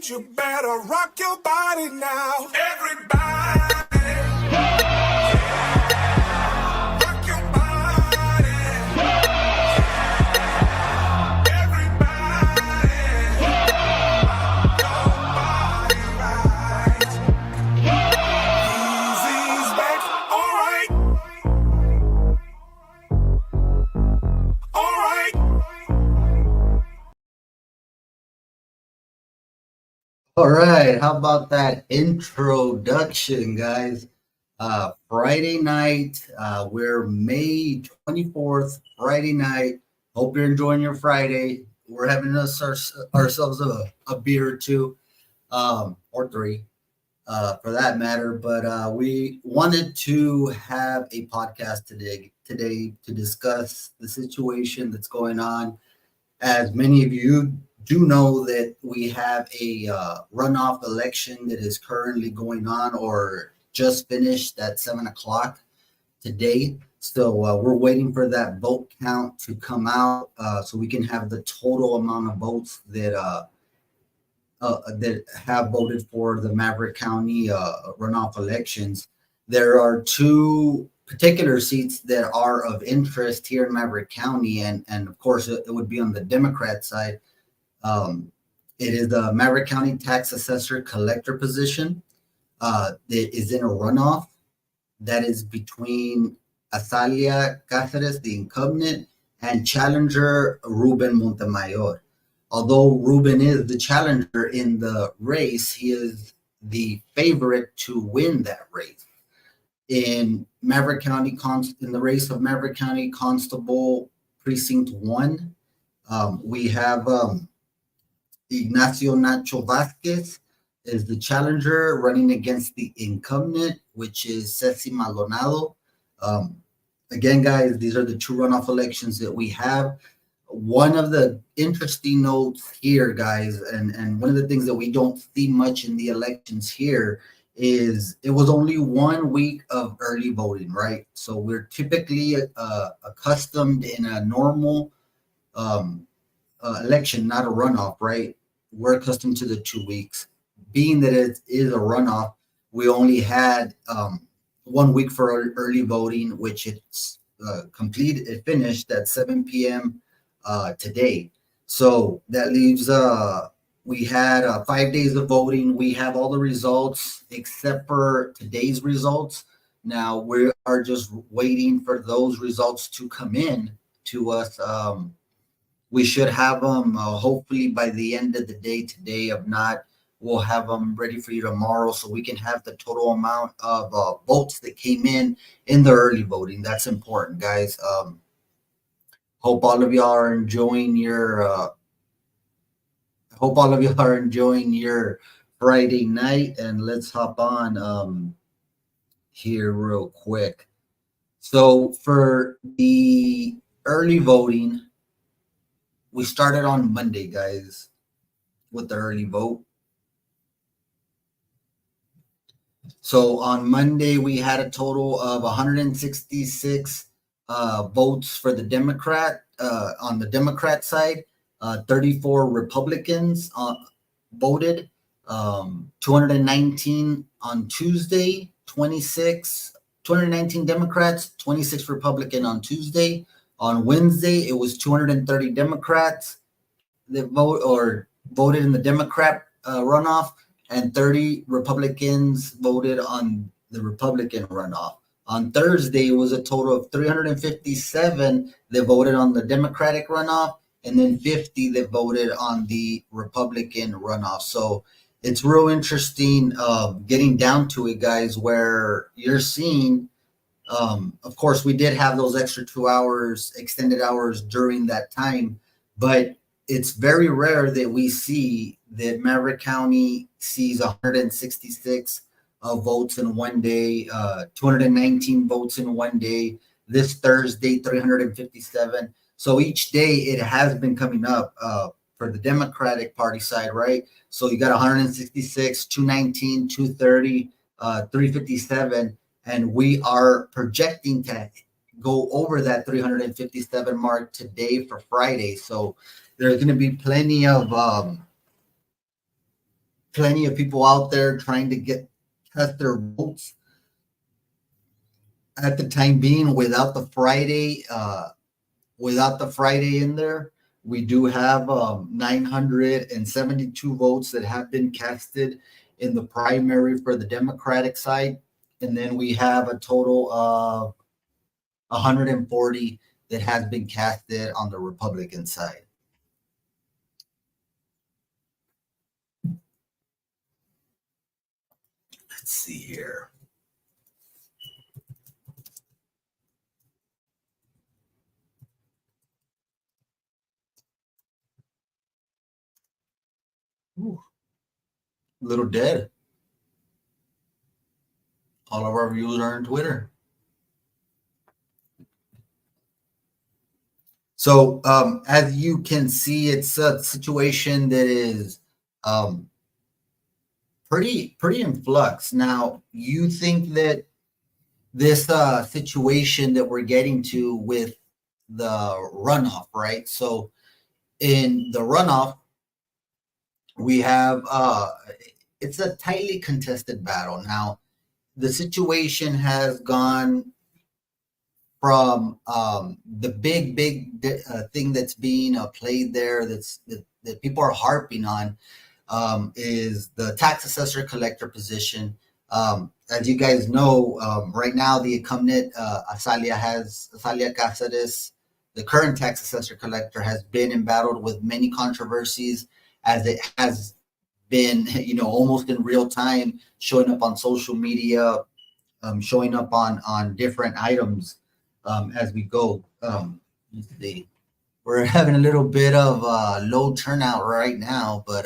tonight. You better rock your body now. Everybody. Rock your body. Everybody. Rock your body right. Easy's back. All right. All right. All right, how about that introduction, guys? Friday night, we're May 24th, Friday night. Hope you're enjoying your Friday. We're having ourselves a beer or two, or three, for that matter. But we wanted to have a podcast today to discuss the situation that's going on. As many of you do know that we have a runoff election that is currently going on or just finished at 7 o'clock today. So we're waiting for that vote count to come out so we can have the total amount of votes that have voted for the Maverick County runoff elections. There are two particular seats that are of interest here in Maverick County, and of course it would be on the Democrat side. It is the Maverick County Tax Assessor Collector position that is in a runoff that is between Azalia Cáceres, the incumbent, and challenger Ruben Montemayor. Although Ruben is the challenger in the race, he is the favorite to win that race. In Maverick County, in the race of Maverick County Constable Precinct 1, we have Ignacio Nacho Vasquez is the challenger running against the incumbent, which is Ceci Maldonado. Again, guys, these are the two runoff elections that we have. One of the interesting notes here, guys, and one of the things that we don't see much in the elections here is it was only 1 week of early voting, right? So we're typically accustomed in a normal election, not a runoff, right? We're accustomed to the 2 weeks. Being that it is a runoff, we only had 1 week for early voting, which it's completed. It finished at 7 p.m. Today. So that leaves we had 5 days of voting. We have all the results except for today's results. Now we are just waiting for those results to come in to us. We should have them hopefully by the end of the day today. If not, we'll have them ready for you tomorrow so we can have the total amount of votes that came in the early voting. That's important, guys. Hope all of y'all are enjoying your Friday night, and let's hop on here real quick. So for the early voting, we started on Monday, guys, with the early vote. So on Monday, we had a total of 166 votes for the Democrat on the Democrat side. 34 Republicans voted. 219 on Tuesday. 219 Democrats, 26 Republican on Tuesday. On Wednesday, it was 230 Democrats that voted in the Democrat runoff, and 30 Republicans voted on the Republican runoff. On Thursday, it was a total of 357 that voted on the Democratic runoff, and then 50 that voted on the Republican runoff. So it's real interesting getting down to it, guys, where you're seeing, of course, we did have those extra 2 hours, extended hours during that time, but it's very rare that we see that Maverick County sees 166 votes in one day, 219 votes in one day. This Thursday, 357. So each day it has been coming up for the Democratic Party side, right? So you got 166, 219, 230, 357, and we are projecting to go over that 357 mark today for Friday. So there's going to be plenty of plenty of people out there trying to cast their votes at the time being without the Friday in there. We do have 972 votes that have been casted in the primary for the Democratic side. And then we have a total of 140 that has been casted on the Republican side. Let's see here. Ooh, a little dead. All of our views are on Twitter. So as you can see, it's a situation that is pretty in flux. Now, you think that this situation that we're getting to with the runoff, right? So in the runoff, we have it's a tightly contested battle. Now, the situation has gone from the big thing that's being played there that people are harping on is the tax assessor collector position. As you guys know, right now the incumbent Azalia Cáceres, the current tax assessor collector, has been embattled with many controversies, as it has been, almost in real time, showing up on social media, showing up on different items as we go. Let's see. We're having a little bit of low turnout right now, but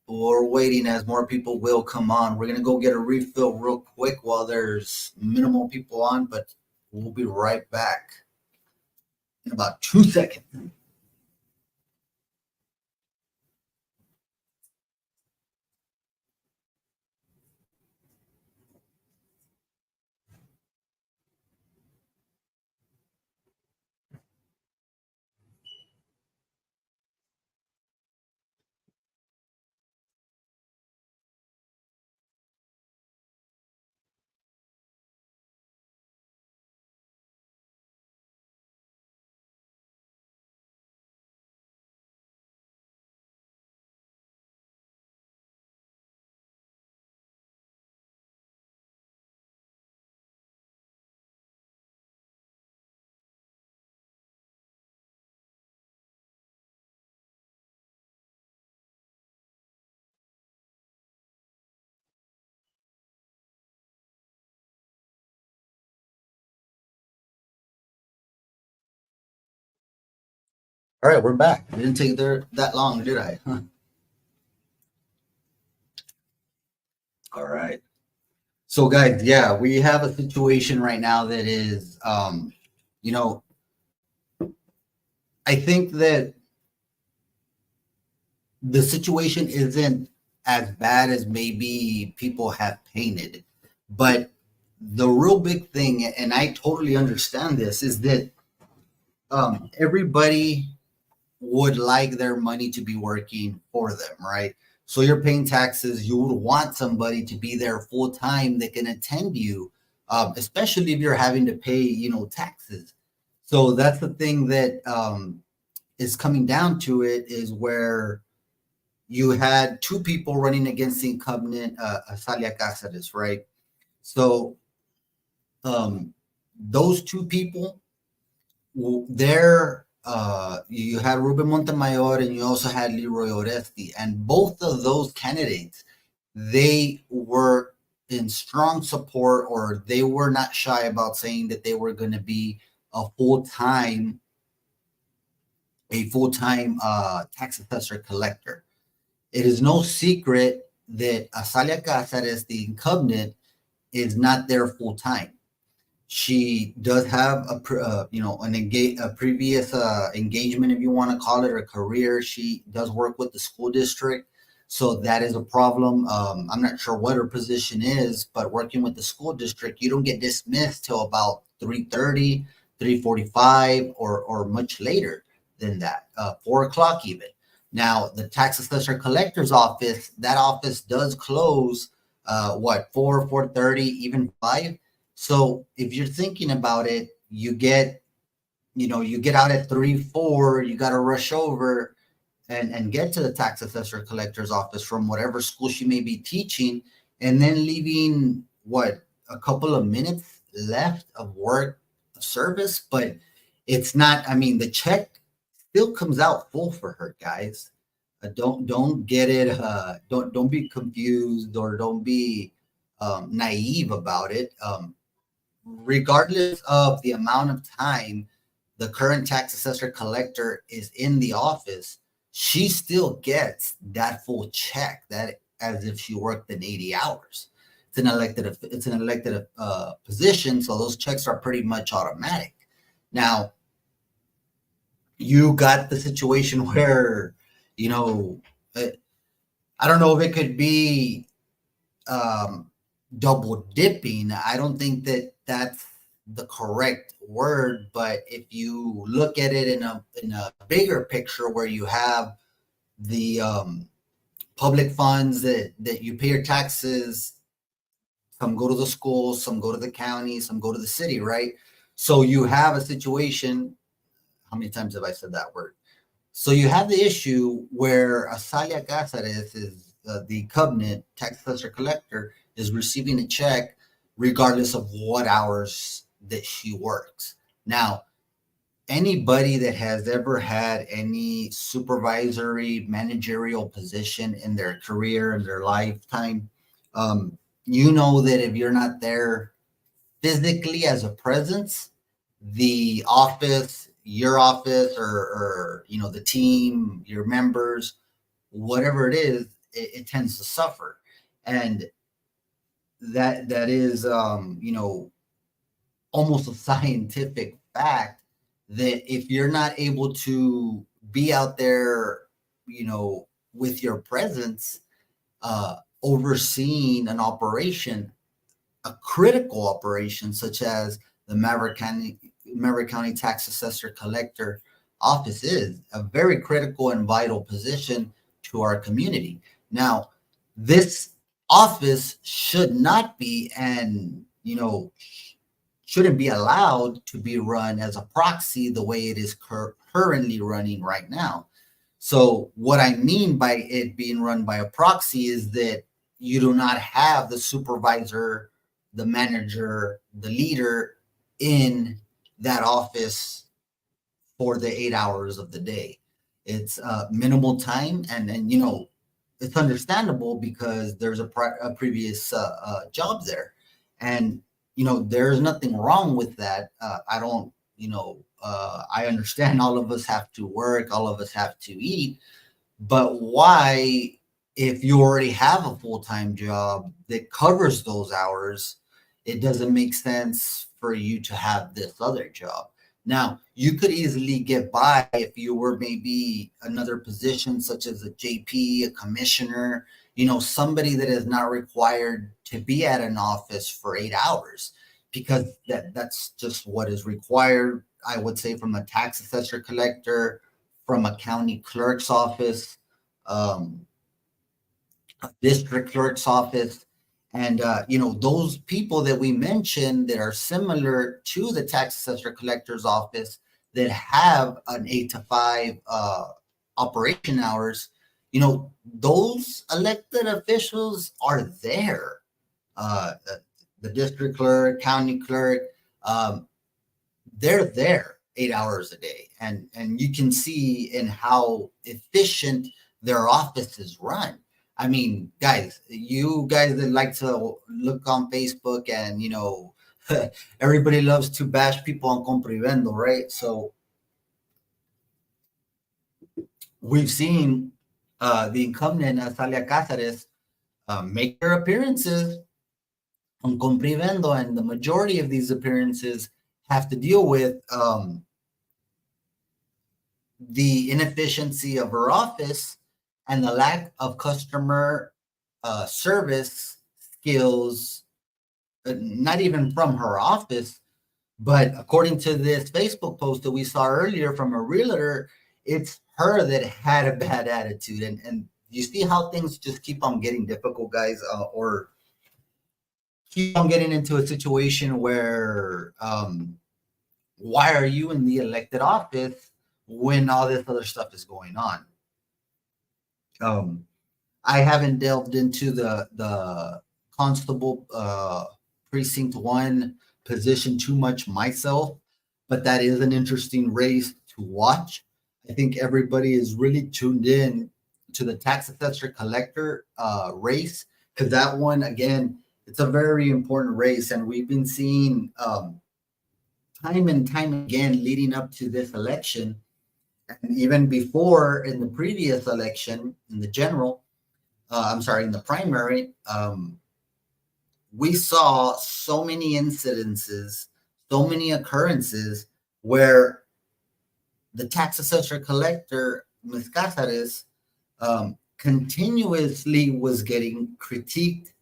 we're waiting as more people will come on. We're going to go get a refill real quick while there's minimal people on, but we'll be right back in about 2 seconds. All right, we're back. It didn't take there that long, did I? All right. So, guys, yeah, we have a situation right now that is, you know, I think that the situation isn't as bad as maybe people have painted, but the real big thing, and I totally understand this, is that everybody would like their money to be working for them, right? So you're paying taxes. You would want somebody to be there full time that can attend you, especially if you're having to pay, taxes. So that's the thing that is coming down to it, is where you had two people running against the incumbent Azalia Cáceres, right? So those two people, there you had Ruben Montemayor and you also had Leroy Oresti, and both of those candidates, they were in strong support, or they were not shy about saying that they were going to be a full-time tax assessor collector. It is no secret that Azalia Cáceres, the incumbent, is not there full-time. She does have a previous engagement, if you want to call it, or career. She does work with the school district, so that is a problem. I'm not sure what her position is, but working with the school district, you don't get dismissed till about 3:30, 3:45, or much later than that, 4 o'clock even. Now, the tax assessor collector's office, that office does close, 4:30, even 5. So if you're thinking about it, you get out at 3, 4, you got to rush over and get to the tax assessor collector's office from whatever school she may be teaching, and then leaving a couple of minutes left of work of service. But it's not, I mean, the check still comes out full for her, guys. Don't get it, don't be confused, or don't be naive about it. Regardless of the amount of time the current tax assessor collector is in the office, she still gets that full check, that as if she worked in 80 hours. It's an elected position, so those checks are pretty much automatic. Now, you got the situation where, I don't know if it could be double dipping. I don't think that that's the correct word, but if you look at it in a bigger picture, where you have the public funds that you pay your taxes, some go to the schools, some go to the county, some go to the city, right? So you have a situation. How many times have I said that word? So you have the issue where Azalia Cáceres is the covenant tax assessor collector, is receiving a check regardless of what hours that she works. Now, anybody that has ever had any supervisory managerial position in their career, in their lifetime, you know that if you're not there physically as a presence, the office, your office, or the team, your members, whatever it is, it tends to suffer. And that is almost a scientific fact, that if you're not able to be out there, with your presence, overseeing an operation, a critical operation such as the Maverick County Tax Assessor Collector office, is a very critical and vital position to our community. Now, this office should not be, and shouldn't be allowed to be run as a proxy the way it is currently running right now. So what I mean by it being run by a proxy is that you do not have the supervisor, the manager, the leader in that office for the 8 hours of the day. It's minimal time, and it's understandable because there's a previous job there, and there's nothing wrong with that. I don't, I understand all of us have to work, all of us have to eat, but why, if you already have a full-time job that covers those hours, it doesn't make sense for you to have this other job. Now, you could easily get by if you were maybe another position, such as a JP, a commissioner, somebody that is not required to be at an office for 8 hours, because that's just what is required, I would say, from a tax assessor collector, from a county clerk's office, a district clerk's office. And, those people that we mentioned that are similar to the tax assessor collector's office, that have an 8 to 5 operation hours, those elected officials are there. The district clerk, county clerk, they're there 8 hours a day. And you can see in how efficient their offices run. I mean, guys, you guys that like to look on Facebook, and everybody loves to bash people on compra y vendo, right? So we've seen the incumbent Azalia Cáceres make their appearances on compra y vendo, and the majority of these appearances have to deal with the inefficiency of her office and the lack of customer service skills, not even from her office, but according to this Facebook post that we saw earlier from a realtor, it's her that had a bad attitude. And you see how things just keep on getting difficult, guys, or keep on getting into a situation where why are you in the elected office when all this other stuff is going on? I haven't delved into the constable precinct 1 position too much myself, but that is an interesting race to watch. I think everybody is really tuned in to the tax assessor collector race, because that one, again, it's a very important race, and we've been seeing time and time again leading up to this election, and even before in the previous election, in the general, in the primary, we saw so many incidences, so many occurrences where the tax assessor collector, Ms. Cáceres, continuously was getting critiqued,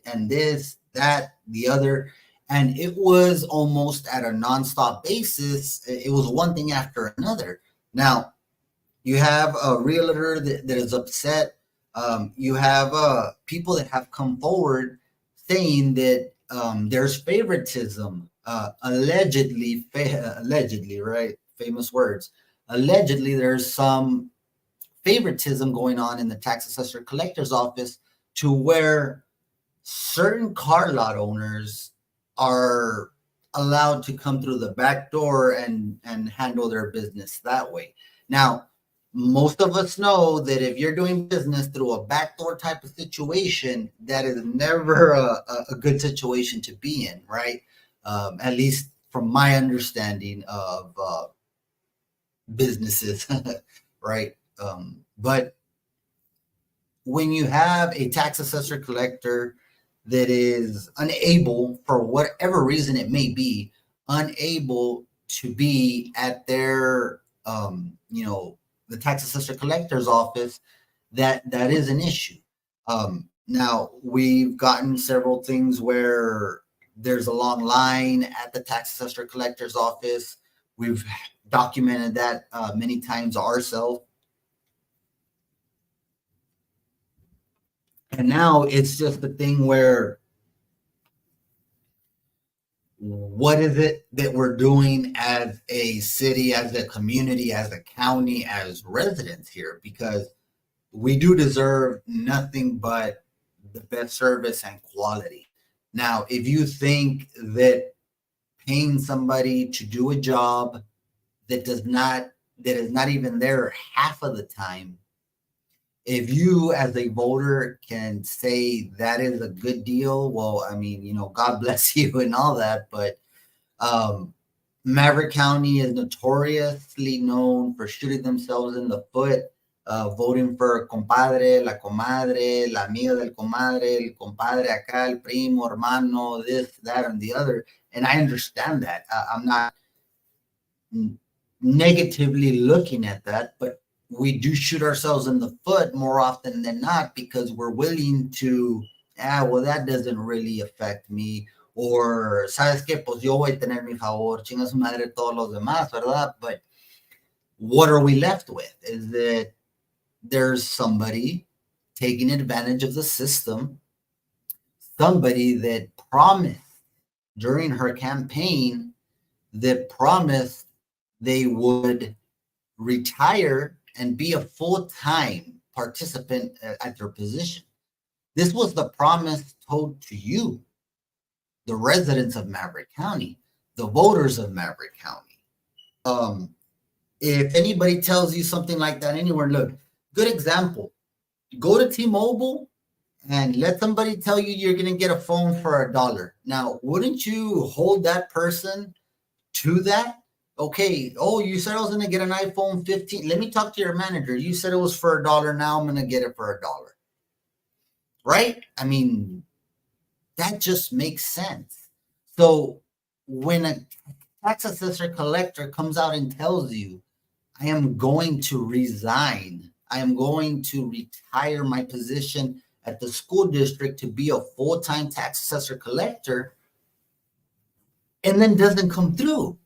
and this, that, the other. And it was almost at a nonstop basis. It was one thing after another. Now, you have a realtor that is upset. You have people that have come forward saying that there's favoritism, allegedly, right? Famous words. Allegedly, there's some favoritism going on in the tax assessor collector's office to where certain car lot owners are allowed to come through the back door and handle their business that way. Now, most of us know that if you're doing business through a backdoor type of situation, that is never a good situation to be in, right? At least from my understanding of businesses, right? But when you have a tax assessor collector that is unable, for whatever reason it may be, unable to be at their, the tax assessor collector's office, that is an issue. Now, we've gotten several things where there's a long line at the tax assessor collector's office. We've documented that many times ourselves. And now it's just the thing where, what is it that we're doing as a city, as a community, as a county, as residents here? Because we do deserve nothing but the best service and quality. Now, if you think that paying somebody to do a job that is not even there half of the time, if you as a voter can say that is a good deal, well, I mean, God bless you and all that, but Maverick County is notoriously known for shooting themselves in the foot, voting for compadre, la comadre, la amiga del comadre, el compadre acá, el primo, hermano, this, that, and the other. And I understand that. I'm not negatively looking at that, but we do shoot ourselves in the foot more often than not because we're willing to, well, that doesn't really affect me. Or, ¿sabes qué? Pues yo voy a tener mi favor, chinga su madre todos los demás, ¿verdad? But what are we left with? Is that there's somebody taking advantage of the system, somebody that promised during her campaign, that promised they would retire and be a full-time participant at their position. This was the promise told to you, the residents of Maverick County, the voters of Maverick County. If anybody tells you something like that anywhere, look, good example. Go to T-Mobile and let somebody tell you you're going to get a phone for $1. Now, wouldn't you hold that person to that? Okay, oh, you said I was going to get an iPhone 15. Let me talk to your manager. You said it was for $1. Now I'm going to get it for $1. Right? I mean, that just makes sense. So when a tax assessor collector comes out and tells you, I am going to resign, I am going to retire my position at the school district to be a full-time tax assessor and then doesn't come through,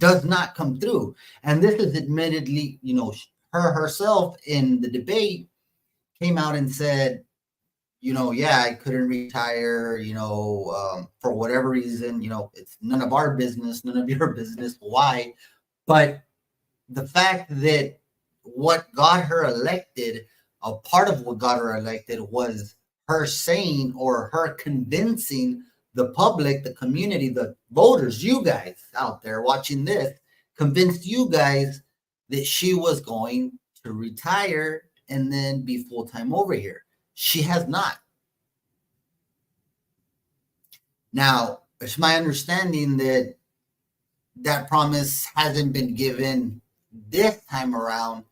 does not come through. And this is admittedly, her herself in the debate came out and said, yeah, I couldn't retire, for whatever reason, it's none of our business, none of your business, why. But the fact that what got her elected, a part of what got her elected was her saying or her convincing the public, the community, the voters, you guys out there watching this, convinced you guys that she was going to retire and then be full-time over here. She has not. Now, it's my understanding that that promise hasn't been given this time around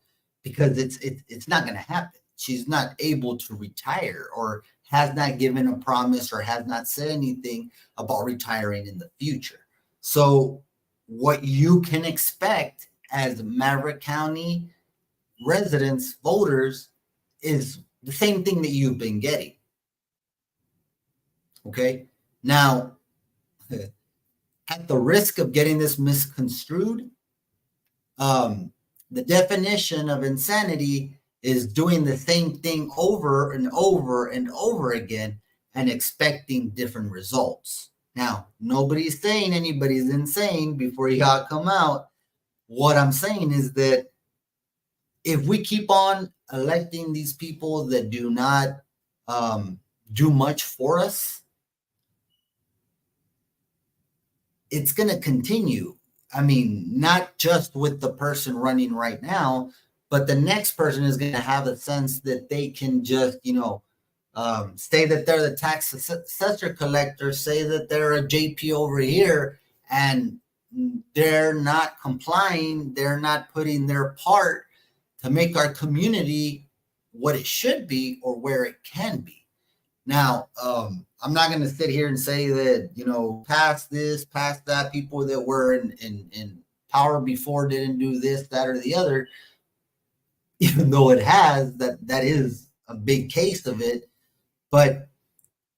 because it's not going to happen. She's not able to retire or has not given a promise or has not said anything about retiring in the future. So what you can expect as Maverick County residents, voters, is the same thing that you've been getting. Okay? Now, at the risk of getting this misconstrued, the definition of insanity is doing the same thing over and over and over again and expecting different results. Now, nobody's saying anybody's insane before y'all come out. What I'm saying is that if we keep on electing these people that do not do much for us, it's going to continue. I mean, not just with the person running right now, but the next person is going to have a sense that they can just, say that they're the tax assessor collector, say that they're a JP over here, and they're not complying. They're not putting their part to make our community what it should be or where it can be. Now, I'm not going to sit here and say that, past this, past that, people that were in power before didn't do this, that, or the other, even though it has, that is a big case of it. But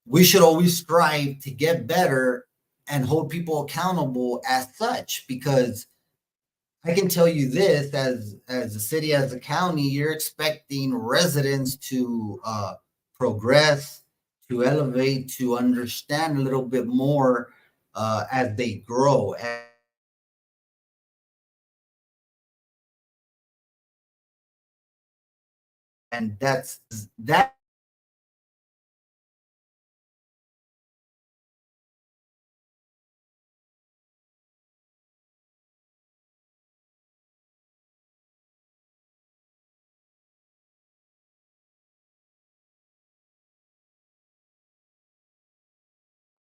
we should always strive to get better and hold people accountable as such, because I can tell you this, as a city, as a county, you're expecting residents to progress, to elevate, to understand a little bit more as they grow. And that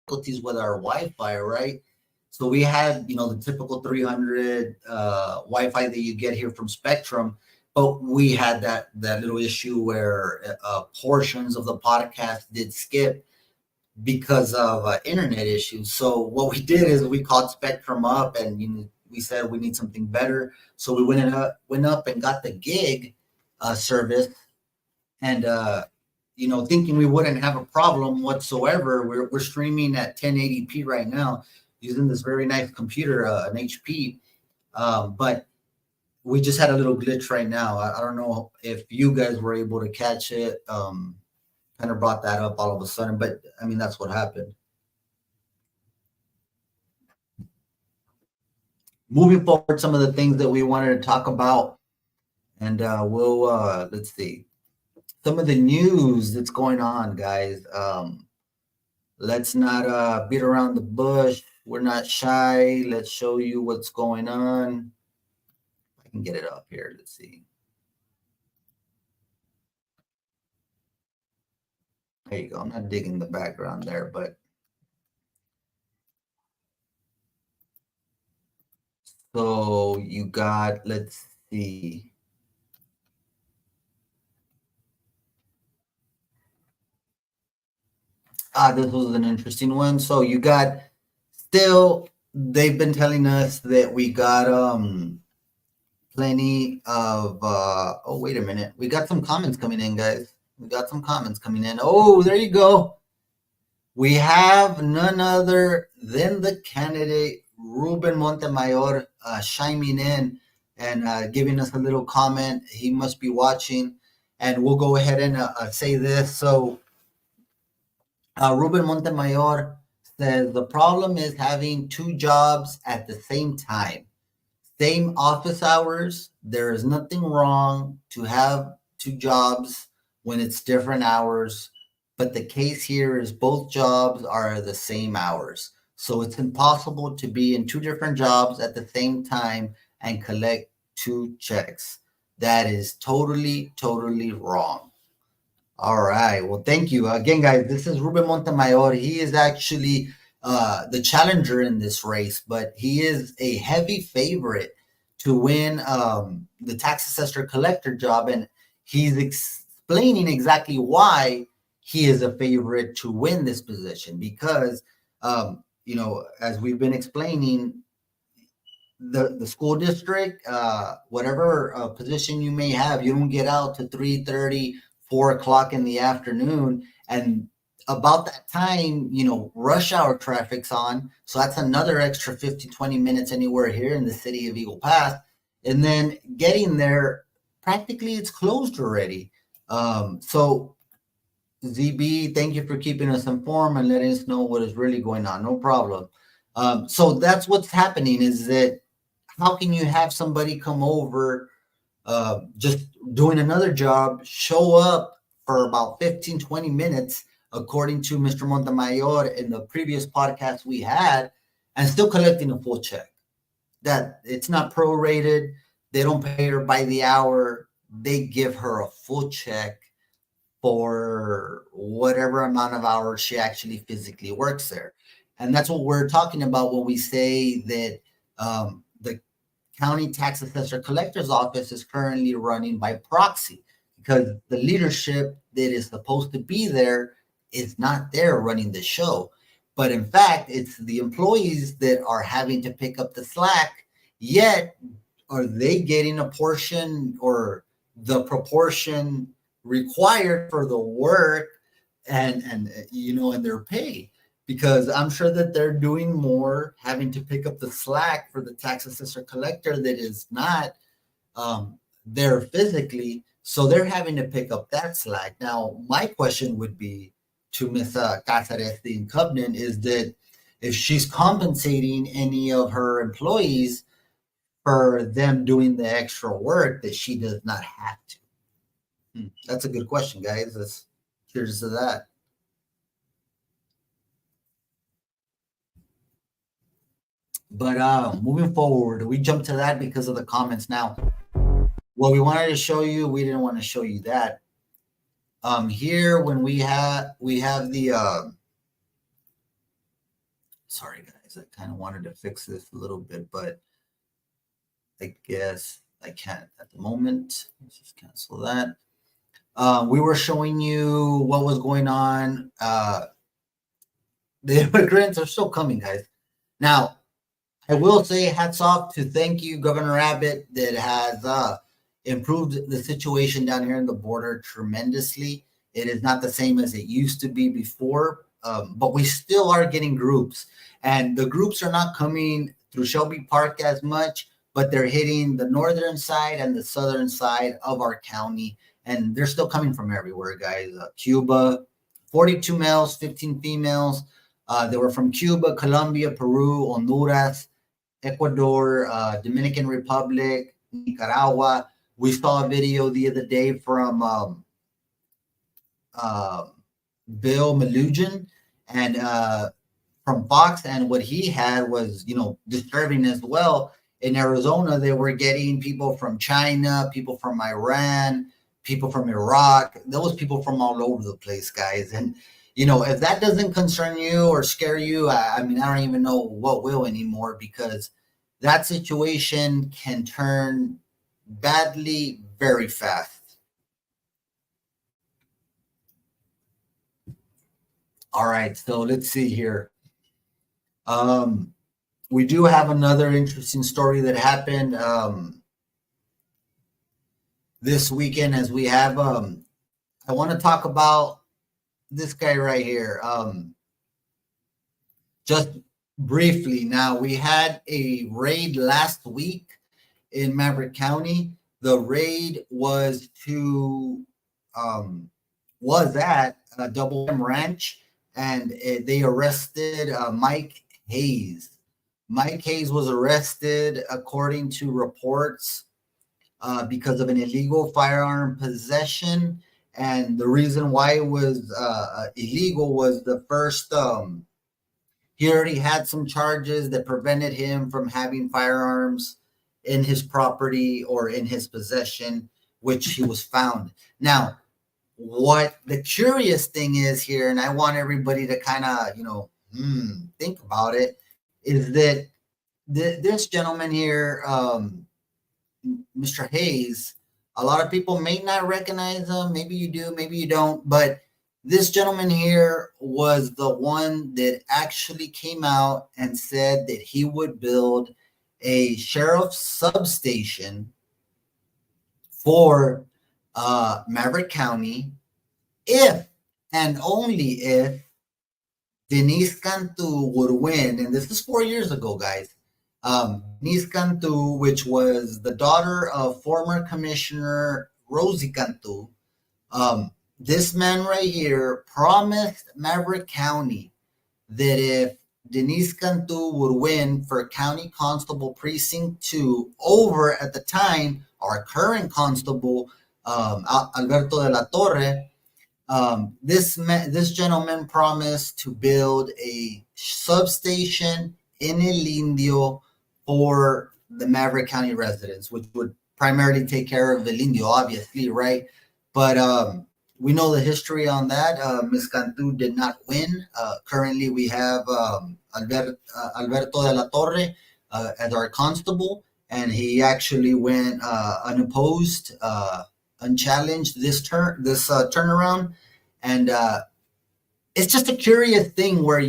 difficulties with our Wi-Fi, right? So we had, the typical 300 Wi-Fi that you get here from Spectrum, but we had that little issue where portions of the podcast did skip because of internet issues. So what we did is we called Spectrum up and we said we need something better. So we went up and got the gig service, and thinking we wouldn't have a problem whatsoever. We're streaming at 1080p right now using this very nice computer, an HP. But we just had a little glitch right now. I don't know if you guys were able to catch it. Kind of brought that up all of a sudden, but I mean, that's what happened. Moving forward, some of the things that we wanted to talk about, and let's see. Some of the news that's going on, guys. Let's not beat around the bush. We're not shy. Let's show you what's going on. I can get it up here. Let's see. There you go. I'm not digging the background there, but so you got, let's see. This was an interesting one. So you got still, they've been telling us that we got plenty of oh, wait a minute. We got some comments coming in, guys. We got some comments coming in. Oh, there you go. We have none other than the candidate Ruben Montemayor chiming in and giving us a little comment. He must be watching, and we'll go ahead and say this. So, Ruben Montemayor says the problem is having two jobs at the same time, same office hours. There is nothing wrong to have two jobs when it's different hours, but the case here is both jobs are the same hours. So it's impossible to be in two different jobs at the same time and collect two checks. That is totally, totally wrong. All right. Well, thank you. Again, guys, this is Ruben Montemayor. He is actually the challenger in this race, but he is a heavy favorite to win the tax assessor collector job. And he's explaining exactly why he is a favorite to win this position because, as we've been explaining, the school district, whatever position you may have, you don't get out to 3:30, 4 o'clock in the afternoon. And about that time, rush hour traffic's on. So that's another extra 15, 20 minutes anywhere here in the city of Eagle Pass. And then getting there, practically it's closed already. So ZB, thank you for keeping us informed and letting us know what is really going on. No problem. So that's what's happening is that how can you have somebody come over just doing another job, show up for about 15, 20 minutes, according to Mr. Montemayor in the previous podcast we had, and still collecting a full check? That it's not prorated. They don't pay her by the hour. They give her a full check for whatever amount of hours she actually physically works there. And that's what we're talking about when we say that the county tax assessor collector's office is currently running by proxy because the leadership that is supposed to be there is not there running the show. But in fact, it's the employees that are having to pick up the slack. Yet, are they getting a portion or the proportion required for the work and their pay? Because I'm sure that they're doing more, having to pick up the slack for the tax assessor collector that is not there physically. So they're having to pick up that slack. Now, my question would be to Ms. Casares, the incumbent, is that if she's compensating any of her employees for them doing the extra work that she does not have to. That's a good question, guys. Let's cheers to that. But moving forward, we jumped to that because of the comments. Now, what we wanted to show you, we didn't want to show you that. Here, when we have the sorry guys, I kind of wanted to fix this a little bit, but I guess I can't at the moment. Let's just cancel that. We were showing you what was going on. The immigrants are still coming, guys. Now, I will say hats off to thank you, Governor Abbott, that has improved the situation down here in the border tremendously. It is not the same as it used to be before, but we still are getting groups. And the groups are not coming through Shelby Park as much, but they're hitting the northern side and the southern side of our county. And they're still coming from everywhere, guys. Cuba, 42 males, 15 females. They were from Cuba, Colombia, Peru, Honduras, Ecuador, Dominican Republic, Nicaragua. We saw a video the other day from Bill Malugin and from Fox, and what he had was, disturbing as well. In Arizona, they were getting people from China, people from Iran, people from Iraq. There was people from all over the place, guys. And if that doesn't concern you or scare you, I mean, I don't even know what will anymore, because that situation can turn badly very fast. All right, so let's see here. We do have another interesting story that happened this weekend, as we have. I want to talk about this guy right here. Just briefly. Now, we had a raid last week in Maverick County. The raid um, was at Double M Ranch, and they arrested Mike Hayes. Mike Hayes was arrested, according to reports, because of an illegal firearm possession. And the reason why it was illegal was the first. He already had some charges that prevented him from having firearms in his property or in his possession, which he was found. Now, what the curious thing is here, and I want everybody to kind of, think about it, is that this gentleman here, Mr. Hayes, a lot of people may not recognize him. Maybe you do, maybe you don't. But this gentleman here was the one that actually came out and said that he would build a sheriff's substation for Maverick County if and only if Denise Cantu would win. And this is 4 years ago, guys. Denise Cantu, which was the daughter of former Commissioner Rosie Cantu, this man right here promised Maverick County that if Denise Cantu would win for County Constable Precinct 2 over, at the time, our current constable, Alberto de la Torre, this gentleman promised to build a substation in El Indio for the Maverick County residents, which would primarily take care of El Indio, obviously, right? But we know the history on that. Ms. Cantu did not win. Currently, we have Alberto de la Torre as our constable, and he actually went unopposed, unchallenged this turnaround. And it's just a curious thing where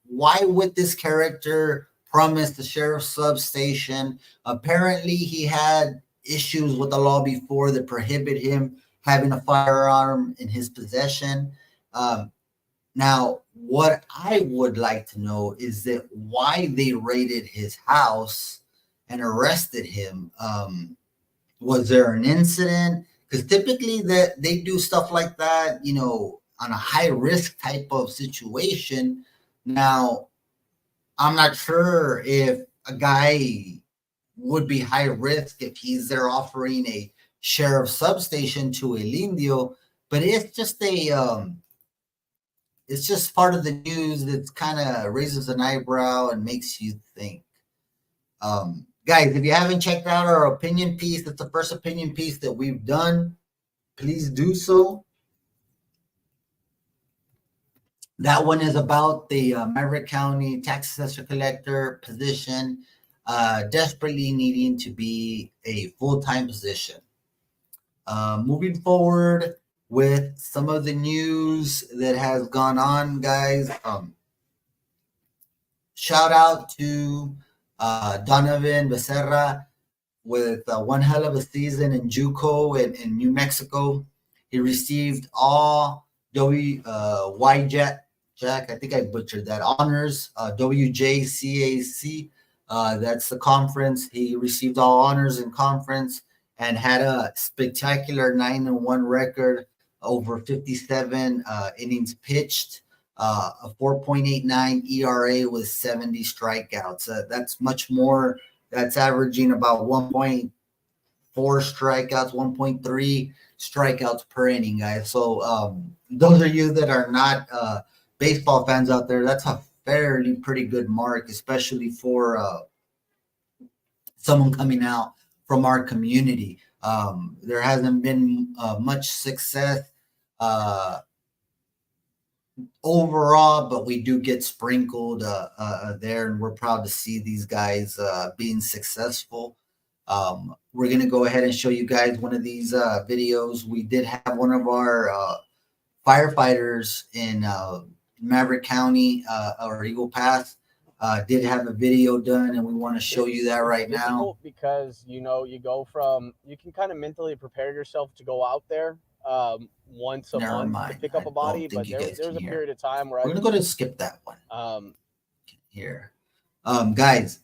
why would this character promise the sheriff's substation? Apparently, he had issues with the law before that prohibit him having a firearm in his possession. Now, what I would like to know is that why they raided his house and arrested him. Was there an incident? Because typically that they do stuff like that, on a high risk type of situation. Now, I'm not sure if a guy would be high risk if he's there offering a sheriff substation to El Indio, but it's just part of the news that kind of raises an eyebrow and makes you think. Guys, if you haven't checked out our opinion piece, it's the first opinion piece that we've done. Please do so. That one is about the Maverick County tax assessor collector position, desperately needing to be a full-time position. Moving forward with some of the news that has gone on, guys. Shout out to Donovan Becerra with one hell of a season in JUCO in New Mexico. He received all Jack, I think I butchered that, honors, WJCAC. That's the conference. He received all honors in conference and had a spectacular 9-1 record, over 57 innings pitched, a 4.89 ERA with 70 strikeouts. That's much more. That's averaging about 1.4 strikeouts, 1.3 strikeouts per inning, guys. So those of you that are not baseball fans out there, that's a fairly pretty good mark, especially for someone coming out from our community. There hasn't been much success overall, but we do get sprinkled there, and we're proud to see these guys being successful. We're going to go ahead and show you guys one of these videos. We did have one of our firefighters in Maverick County or Eagle Pass did have a video done, and we want to show you that right now. Because you can kind of mentally prepare yourself to go out there once a month to pick up a body, but there was a period of time where we're gonna go to skip that one. here. Guys,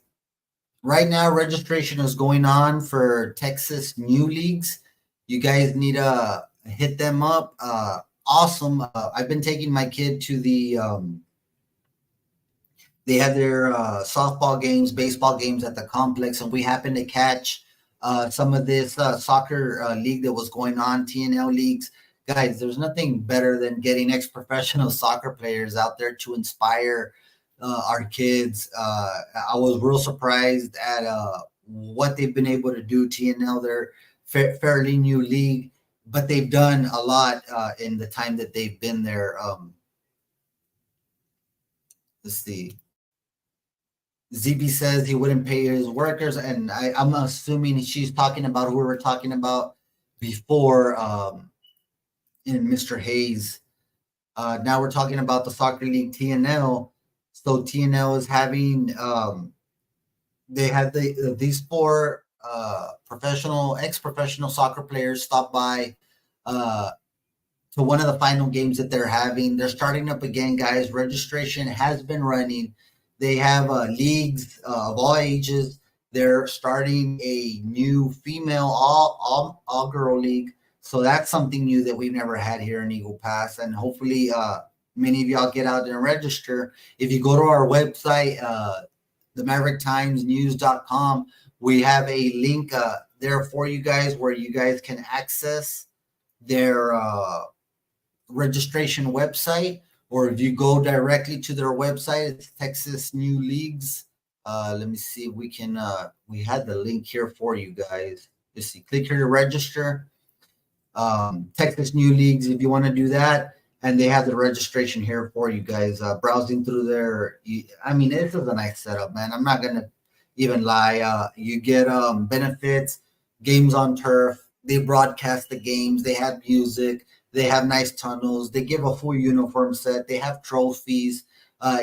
right now registration is going on for Texas new leagues. You guys need to hit them up. Awesome. I've been taking my kid to they had their softball games, baseball games at the complex, and we happened to catch some of this soccer league that was going on, TNL leagues. Guys, there's nothing better than getting ex-professional soccer players out there to inspire our kids. I was real surprised at what they've been able to do. TNL, they're fairly new league, but they've done a lot in the time that they've been there. Let's see. ZB says he wouldn't pay his workers, and I'm assuming she's talking about who we were talking about before in Mr. Hayes. Now we're talking about the soccer league TNL. So TNL is having they had these four ex-professional soccer players stop by to one of the final games that they're having. They're starting up again, guys. Registration has been running. They have leagues of all ages. They're starting a new female all girl league. So that's something new that we've never had here in Eagle Pass. And hopefully many of y'all get out and register. If you go to our website, the Maverick Times News.com, we have a link there for you guys where you guys can access their registration website. Or if you go directly to their website, it's Texas New Leagues. Let me see if we can, we had the link here for you guys. Just see, click here to register. Texas New Leagues, if you want to do that. And they have the registration here for you guys. Browsing through there. I mean, this is a nice setup, man. I'm not going to even lie. You get benefits, games on turf. They broadcast the games. They have music. They have nice tunnels. They give a full uniform set. They have trophies,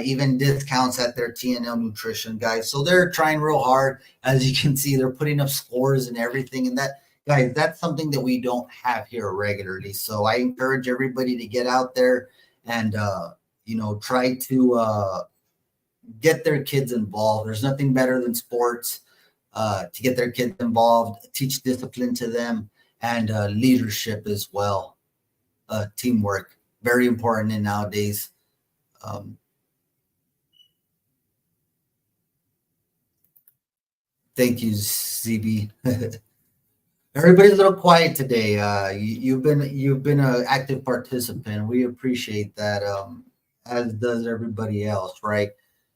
even discounts at their TNL nutrition, guys. So they're trying real hard. As you can see, they're putting up scores and everything. And that, guys, that's something that we don't have here regularly. So I encourage everybody to get out there and, try to get their kids involved. There's nothing better than sports to get their kids involved, teach discipline to them, and leadership as well. Teamwork, very important in nowadays. Thank you, CB. Everybody's a little quiet today. You've been an active participant. We appreciate that, as does everybody else, right?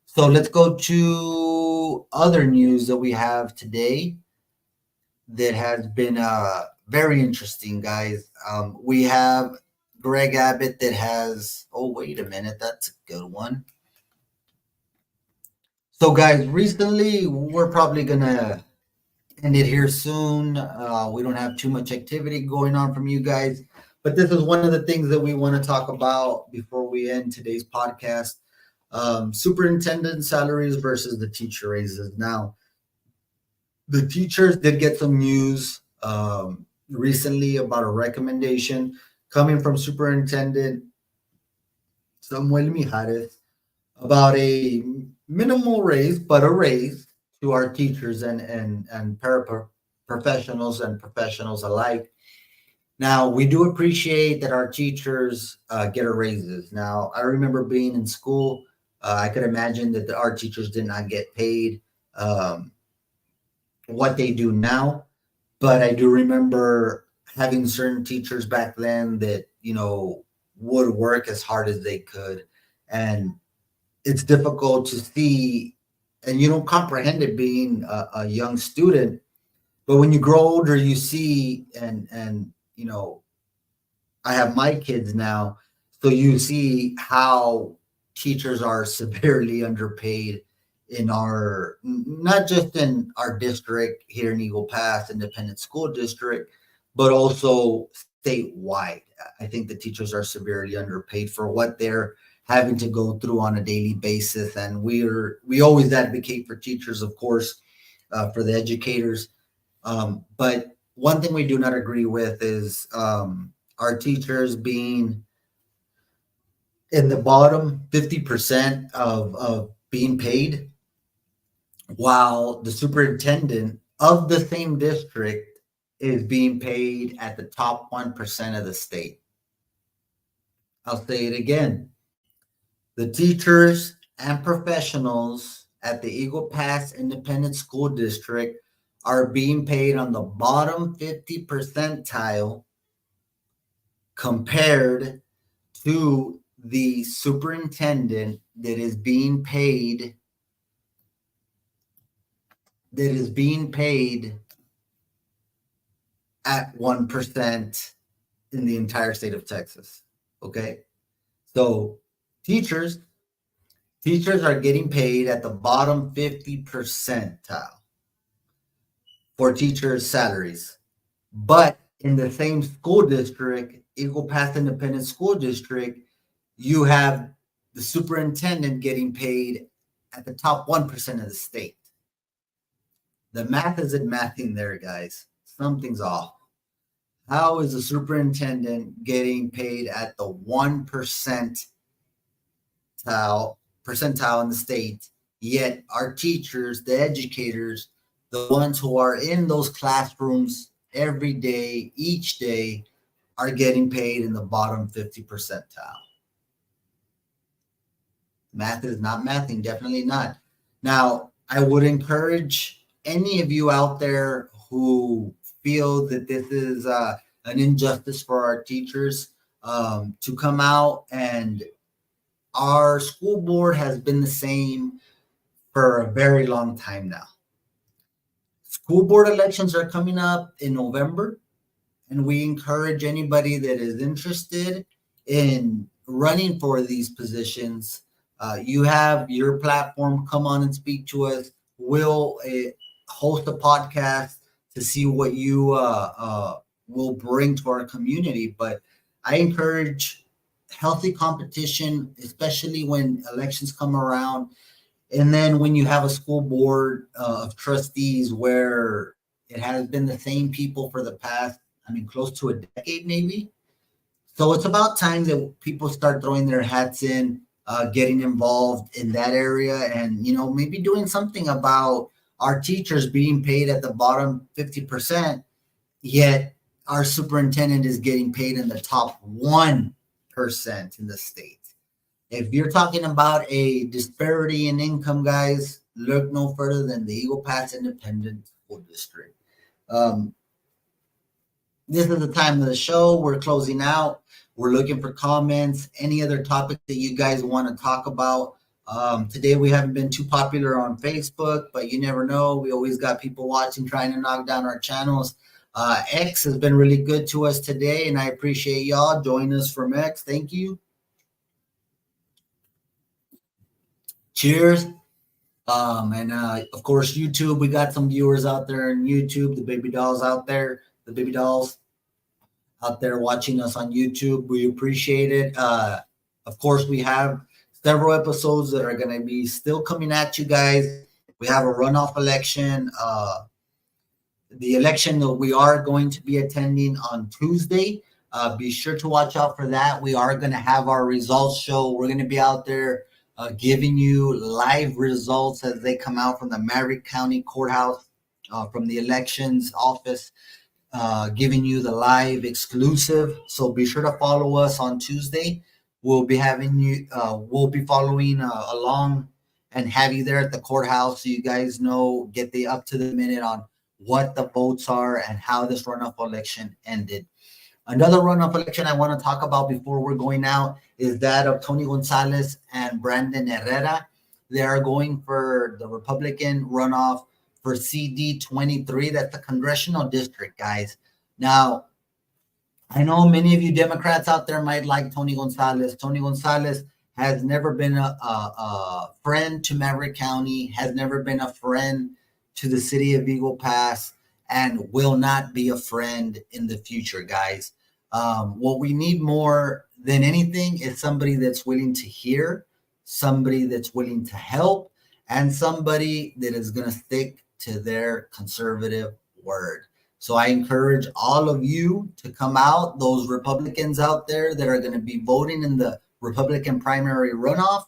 So let's go to other news that we have today that has been very interesting, guys. We have Greg Abbott that has, oh, wait a minute, that's a good one. So, guys, recently, we're probably going to end it here soon. We don't have too much activity going on from you guys, but this is one of the things that we want to talk about before we end today's podcast. Superintendent salaries versus the teacher raises. Now, the teachers did get some news recently about a recommendation coming from Superintendent Samuel Mijares about a minimal raise, but a raise to our teachers and paraprofessionals and professionals alike. Now, we do appreciate that our teachers get a raises. Now, I remember being in school. I could imagine that our teachers did not get paid what they do now. But I do remember having certain teachers back then that, would work as hard as they could. And it's difficult to see, and you don't comprehend it being a young student. But when you grow older, you see, and I have my kids now, so you see how teachers are severely underpaid in our, not just in our district here in Eagle Pass Independent School District, but also statewide. I think the teachers are severely underpaid for what they're having to go through on a daily basis. And we always advocate for teachers, of course, for the educators. But one thing we do not agree with is our teachers being in the bottom 50% of being paid, while the superintendent of the same district is being paid at the top 1% of the state. I'll say it again. The teachers and professionals at the Eagle Pass Independent School District are being paid on the bottom 50 percentile compared to the superintendent that is being paid at 1% in the entire state of Texas. Okay. So teachers are getting paid at the bottom 50 percentile for teachers' salaries. But in the same school district, Eagle Pass Independent School District, you have the superintendent getting paid at the top 1% of the state. The math isn't mathing there, guys. Something's off. How is the superintendent getting paid at the 1% percentile in the state, yet our teachers, the educators, the ones who are in those classrooms every day, each day, are getting paid in the bottom 50 percentile? Math is not mathing, definitely not. Now, I would encourage any of you out there who feel that this is an injustice for our teachers to come out. And our school board has been the same for a very long time now. School board elections are coming up in November, and we encourage anybody that is interested in running for these positions. You have your platform. Come on and speak to us. We'll host a podcast to see what you will bring to our community. But I encourage healthy competition, especially when elections come around. And then when you have a school board of trustees where it has been the same people for the past, close to a decade maybe. So it's about time that people start throwing their hats in, getting involved in that area, and, maybe doing something about our teachers being paid at the bottom 50%, yet our superintendent is getting paid in the top 1% in the state. If you're talking about a disparity in income, guys, look no further than the Eagle Pass Independent School District. This is the time of the show. We're closing out. We're looking for comments, any other topics that you guys want to talk about. Today we haven't been too popular on Facebook, but you never know. We always got people watching, trying to knock down our channels. X has been really good to us today, and I appreciate y'all joining us from X. Thank you. Cheers. And of course, YouTube, we got some viewers out there on YouTube, the baby dolls out there watching us on YouTube. We appreciate it. Of course, we have several episodes that are going to be still coming at you guys. We have a runoff election. The election that we are going to be attending on Tuesday. Be sure to watch out for that. We are going to have our results show. We're going to be out there giving you live results as they come out from the Maverick County Courthouse, from the elections office, giving you the live exclusive. So be sure to follow us on Tuesday. We'll be following along and have you there at the courthouse so you guys know, get the up to the minute on what the votes are and how this runoff election ended. Another runoff election I want to talk about before we're going out is that of Tony Gonzalez and Brandon Herrera. They are going for the Republican runoff for CD 23. That's the congressional district, guys. Now, I know many of you Democrats out there might like Tony Gonzalez. Tony Gonzalez has never been a friend to Maverick County, has never been a friend to the city of Eagle Pass, and will not be a friend in the future, guys. What we need more than anything is somebody that's willing to hear, somebody that's willing to help, and somebody that is going to stick to their conservative word. So I encourage all of you to come out, those Republicans out there that are going to be voting in the Republican primary runoff.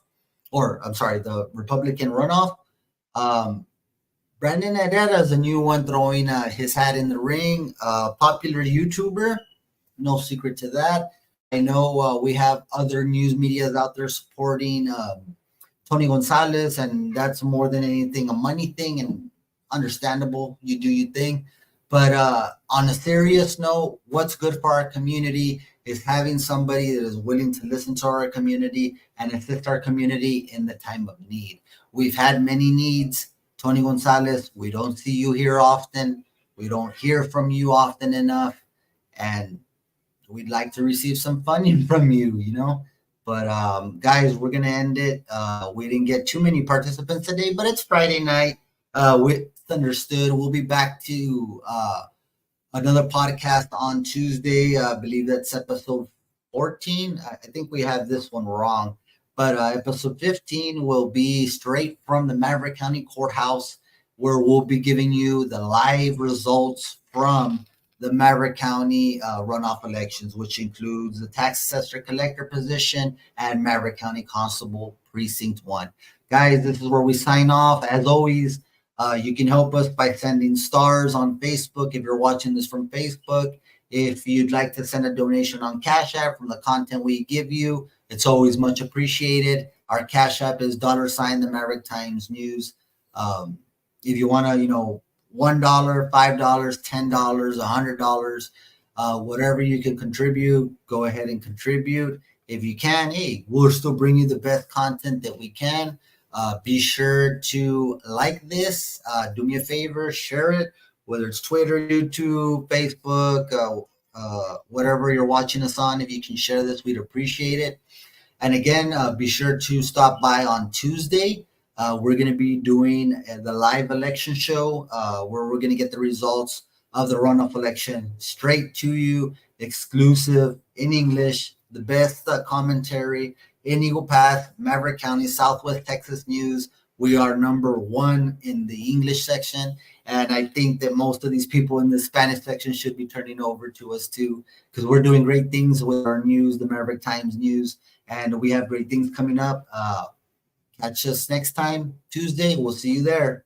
the Republican runoff. Brandon Herrera is a new one throwing his hat in the ring. Popular YouTuber, no secret to that. I know we have other news medias out there supporting Tony Gonzalez, and that's more than anything a money thing, and understandable. You do your thing. But on a serious note, what's good for our community is having somebody that is willing to listen to our community and assist our community in the time of need. We've had many needs. Tony Gonzalez, we don't see you here often. We don't hear from you often enough. And we'd like to receive some funding from you, you know. But guys, we're gonna end it. We didn't get too many participants today, but it's Friday night. It's understood. We'll be back to another podcast on Tuesday. I believe that's episode 14. I think we have this one wrong, but episode 15 will be straight from the Maverick County Courthouse, where we'll be giving you the live results from the Maverick County runoff elections, which includes the tax assessor collector position and Maverick County Constable Precinct 1. Guys, this is where we sign off. As always, you can help us by sending stars on Facebook if you're watching this from Facebook. If you'd like to send a donation on Cash App from the content we give you, it's always much appreciated. Our Cash App is $ the Maverick Times News. If you want to, $1, $5, $10, $100, whatever you can contribute, go ahead and contribute. If you can, hey, we'll still bring you the best content that we can. Be sure to like this. Do me a favor, share it, whether it's Twitter, YouTube, Facebook, whatever you're watching us on. If you can share this, we'd appreciate it. And again, be sure to stop by on Tuesday. We're going to be doing the live election show where we're going to get the results of the runoff election straight to you, exclusive in English, the best commentary in Eagle Pass, Maverick County, Southwest Texas News. We are number one in the English section. And I think that most of these people in the Spanish section should be turning over to us too, because we're doing great things with our news, the Maverick Times News, and we have great things coming up. Catch us next time, Tuesday. We'll see you there.